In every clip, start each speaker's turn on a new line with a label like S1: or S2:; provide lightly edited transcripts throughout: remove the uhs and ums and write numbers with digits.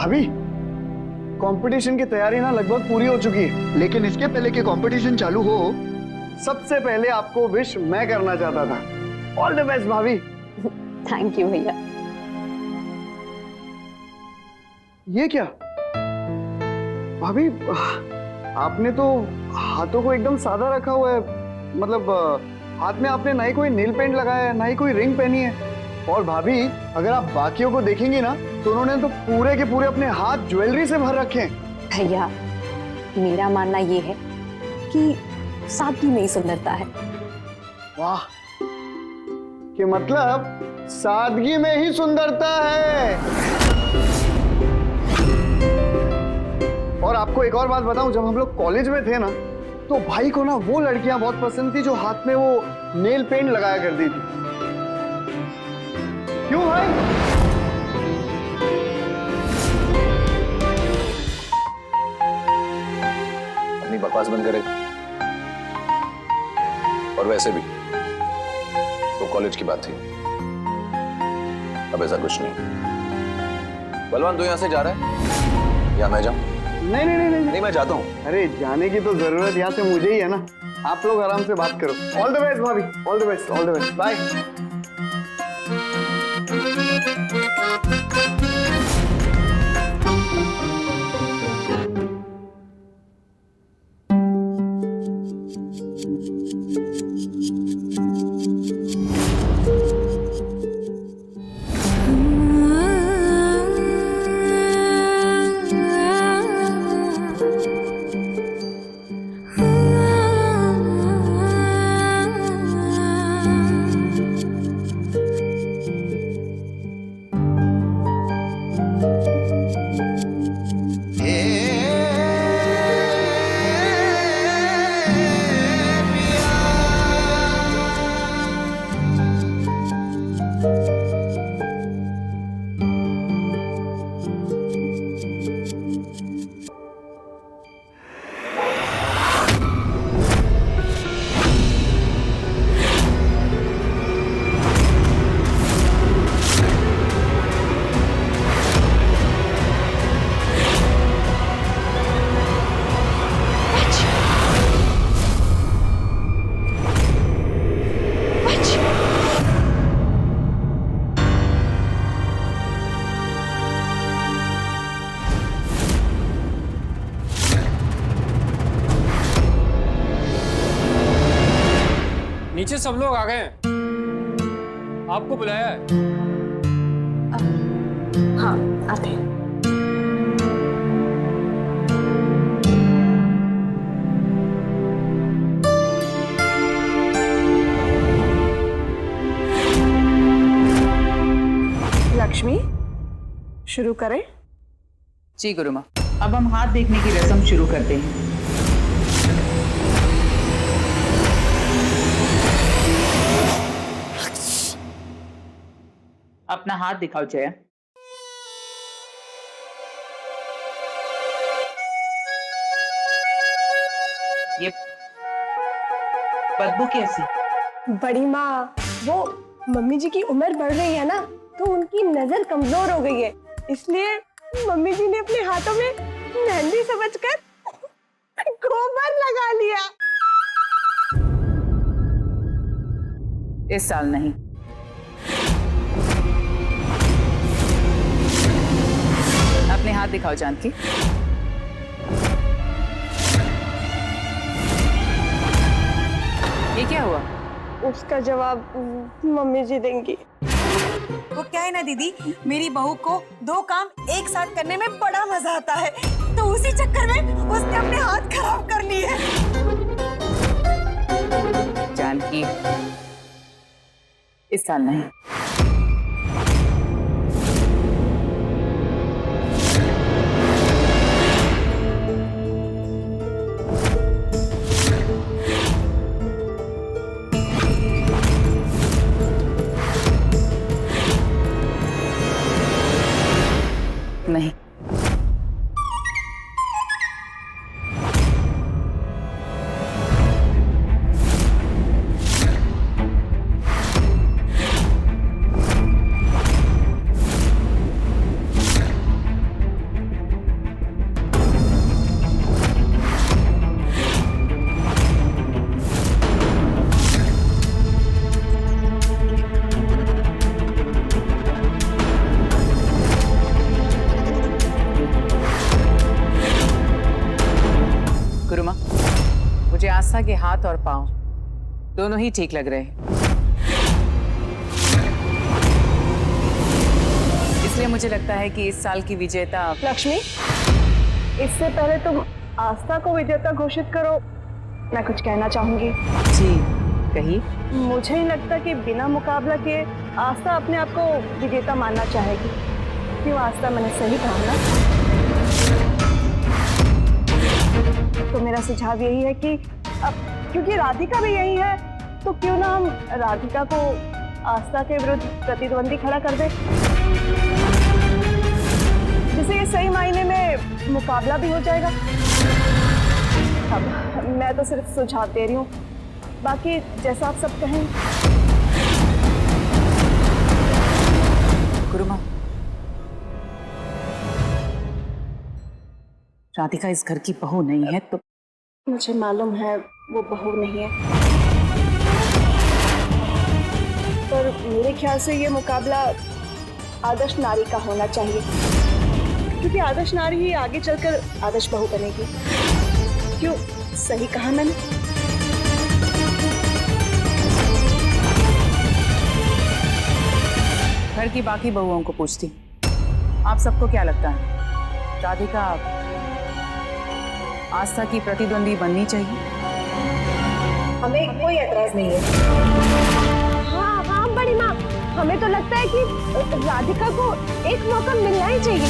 S1: भाभी, कंपटीशन की तैयारी ना लगभग पूरी हो चुकी है, लेकिन इसके पहले कि कंपटीशन चालू हो, सबसे पहले आपको विश मैं करना चाहता था। ऑल द बेस्ट भाभी।
S2: थैंक यू भैया।
S1: ये क्या भाभी, आपने तो हाथों को एकदम सादा रखा हुआ है, मतलब हाथ में आपने ना ही कोई नील पेंट लगाया है, ना ही कोई रिंग पहनी है। और भाभी, अगर आप बाकियों को देखेंगी ना तो उन्होंने तो पूरे के पूरे अपने हाथ ज्वेलरी से भर रखे हैं।
S2: भैया, मेरा मानना ये है कि सादगी में ही सुंदरता है।
S1: वाह, कि मतलब सादगी में ही सुंदरता है। और आपको एक और बात बताऊं, जब हम लोग कॉलेज में थे ना, तो भाई को ना वो लड़कियां बहुत पसंद थी जो हाथ में वो नेल पेंट लगाया करती थी। क्यों भाई?
S3: अपनी बकवास बंद करे। और वैसे भी तो कॉलेज की बात थी, अब ऐसा कुछ नहीं। बलवान, तू यहां से जा रहा है या मैं जाऊं?
S1: नहीं नहीं नहीं नहीं,
S3: नहीं, मैं जाता हूं।
S1: अरे जाने की तो जरूरत यहाँ से मुझे ही है ना। आप लोग आराम से बात करो। ऑल द बेस्ट भाभी, all the best, all the best, bye.
S4: नीचे सब लोग आ गए हैं, आपको बुलाया है।
S2: हाँ, आते हैं।
S5: लक्ष्मी, शुरू करें?
S6: जी गुरु माँ। अब हम हाथ देखने की रस्म शुरू करते हैं। अपना हाथ दिखाओ जया। ये बदबू कैसी?
S5: बड़ी माँ, वो मम्मी जी की उम्र बढ़ रही है ना, तो उनकी नजर कमजोर हो गई है, इसलिए मम्मी जी ने अपने हाथों में मेहंदी समझकर गोबर लगा लिया।
S6: इस साल नहीं। अपने हाथ दिखाओ जानकी। ये क्या हुआ?
S5: उसका जवाब मम्मी जी देंगी।
S7: वो क्या है ना दीदी, मेरी बहू को दो काम एक साथ करने में बड़ा मजा आता है, तो उसी चक्कर में उसने अपने हाथ खराब कर लिए।
S6: जानकी, इस साल नहीं। नहीं। आस्था के हाथ और पांव दोनों ही ठीक लग रहे हैं, इसलिए मुझे लगता है कि इस साल की विजेता
S5: लक्ष्मी, इससे पहले तुम आस्था को विजेता घोषित करो, मैं कुछ कहना चाहूंगी।
S6: जी कहिए।
S5: मुझे नहीं लगता कि बिना मुकाबला के आस्था अपने आप को विजेता मानना चाहेगी। क्यों आस्था, मैंने सही कहा ना? तो मेरा सुझाव यही है कि अब क्योंकि राधिका भी यही है, तो क्यों ना हम राधिका को आस्था के विरुद्ध प्रतिद्वंदी खड़ा कर दें, जिससे ये सही मायने में मुकाबला भी हो जाएगा। अब मैं तो सिर्फ सुझाव दे रही हूँ, बाकी जैसा आप सब कहें।
S6: गुरुमा, राधिका इस घर की बहू नहीं है तो?
S5: मुझे मालूम है वो बहू नहीं है, पर मेरे ख्याल से ये मुकाबला आदर्श नारी का होना चाहिए, क्योंकि आदर्श नारी ही आगे चलकर आदर्श बहू बनेगी। क्यों, सही कहा मैंने?
S6: घर की बाकी बहुओं को पूछती हूँ, आप सबको क्या लगता है, राधिका आस्था की प्रतिद्वंदी बननी चाहिए?
S5: हमें कोई एतराज नहीं है। हाँ हाँ बड़ी माँ, हमें तो लगता है कि राधिका को एक मौका मिलना ही चाहिए।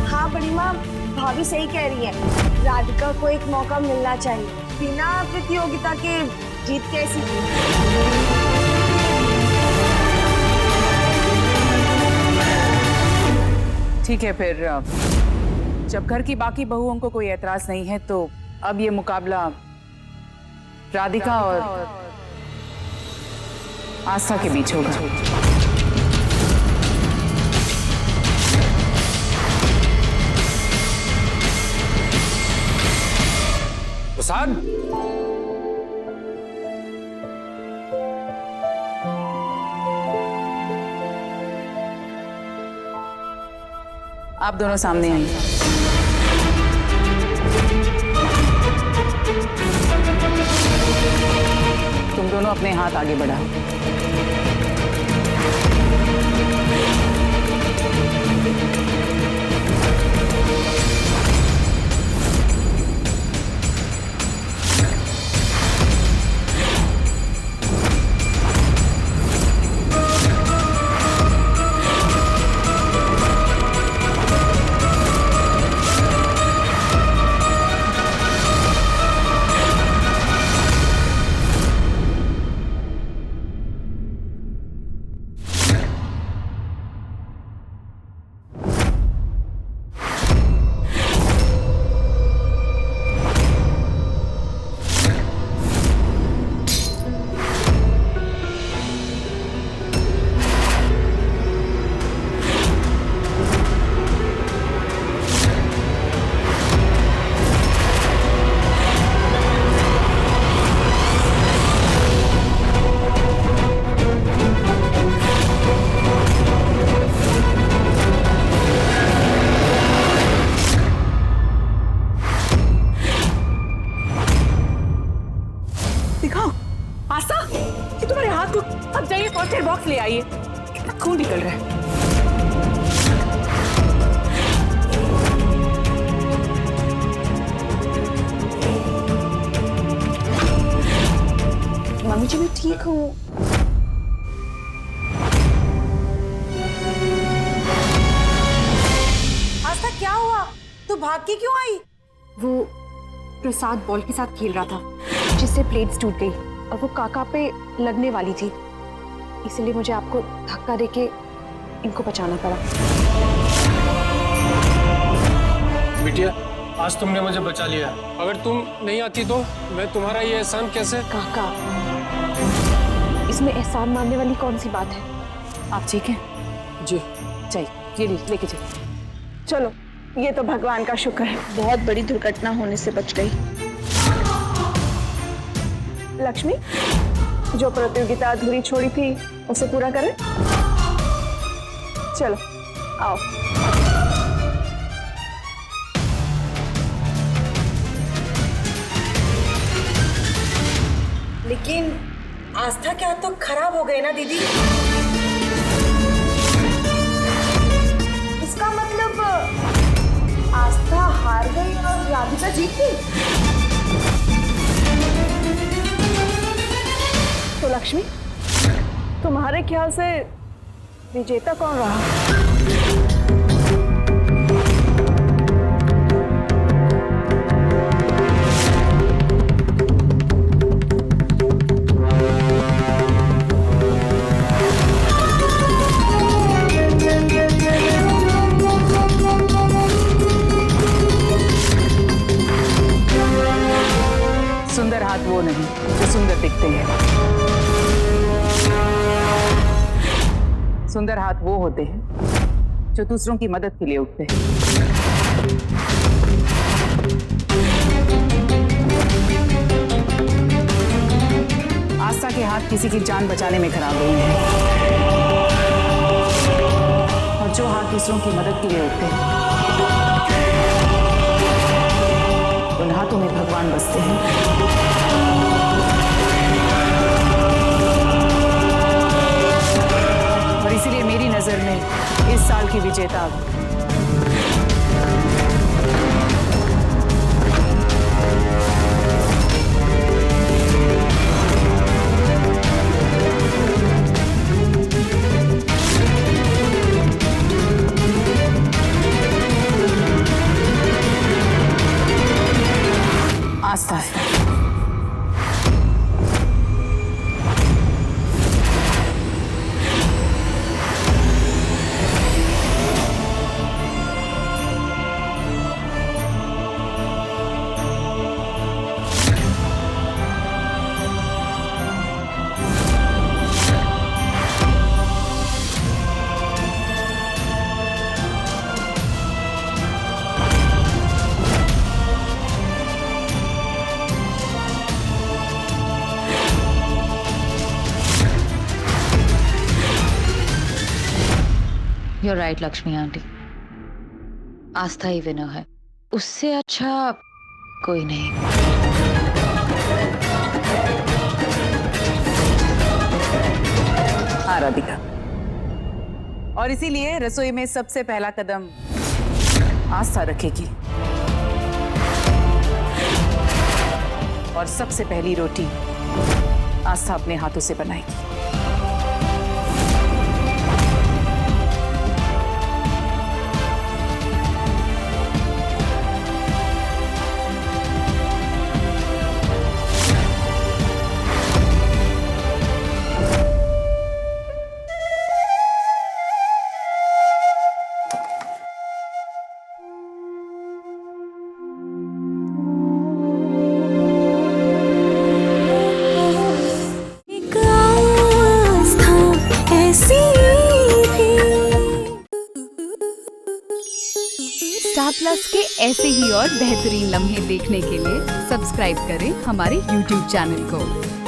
S5: हाँ बड़ी माँ, भाभी सही कह रही है, राधिका को एक मौका मिलना चाहिए। बिना प्रतियोगिता के जीत कैसी?
S6: ठीक है, फिर जब घर की बाकी बहुओं को कोई एतराज नहीं है तो अब ये मुकाबला राधिका और आस्था के बीच होगा।
S4: प्रसाद,
S6: आप दोनों सामने आइए। तुम दोनों अपने हाथ आगे बढ़ाओ। आस्था, ये तुम्हारे हाथ को, अब जाइए फर्स्ट एड बॉक्स ले आइए, कितना खून निकल रहा है।
S2: मम्मी जी मैं ठीक हूँ।
S7: आस्था क्या हुआ? तू भाग के क्यों आई?
S2: वो प्रसाद बॉल के साथ खेल रहा था, जिससे प्लेट्स टूट गई और वो काका पे लगने वाली थी, इसलिए मुझे आपको धक्का देके इनको बचाना पड़ा।
S4: बिटिया, आज तुमने मुझे बचा लिया। अगर तुम नहीं आती तो मैं तुम्हारा ये एहसान कैसे?
S2: काका, इसमें एहसान मानने वाली कौन सी बात है?
S6: आप ठीक हैं?
S4: जी।
S6: चाहिए, ये लेके जाइए।
S5: चलो, ये तो भगवान का शुक्र है, बहुत बड़ी दुर्घटना होने से बच गई। लक्ष्मी, जो प्रतियोगिता अधूरी छोड़ी थी उसे पूरा करें। चलो आओ।
S7: आस्था के हाथ तो खराब हो गए ना दीदी।
S2: इसका मतलब आस्था हार गई और राधिका जीत गई। तो लक्ष्मी, तुम्हारे ख्याल से विजेता कौन रहा?
S6: सुंदर हाथ वो नहीं जो सुंदर दिखते हैं। सुंदर हाथ वो होते हैं जो दूसरों की मदद के लिए उठते हैं। आस्था के हाथ किसी की जान बचाने में खराब हुए हैं, और जो हाथ दूसरों की मदद के लिए उठते हैं उन हाथों में भगवान बसते हैं। और इसीलिए मेरी नजर में इस साल की विजेता आस्था है।
S8: You're right, Lakshmi aunty. Aastha he winner है, उससे अच्छा कोई नहीं।
S6: हाँ राधिका, और इसीलिए रसोई में सबसे पहला कदम आस्था रखेगी, और सबसे पहली रोटी आस्था अपने हाथों से बनाएगी।
S9: स्टार प्लस के ऐसे ही और बेहतरीन लम्हे देखने के लिए सब्सक्राइब करें हमारे YouTube चैनल को।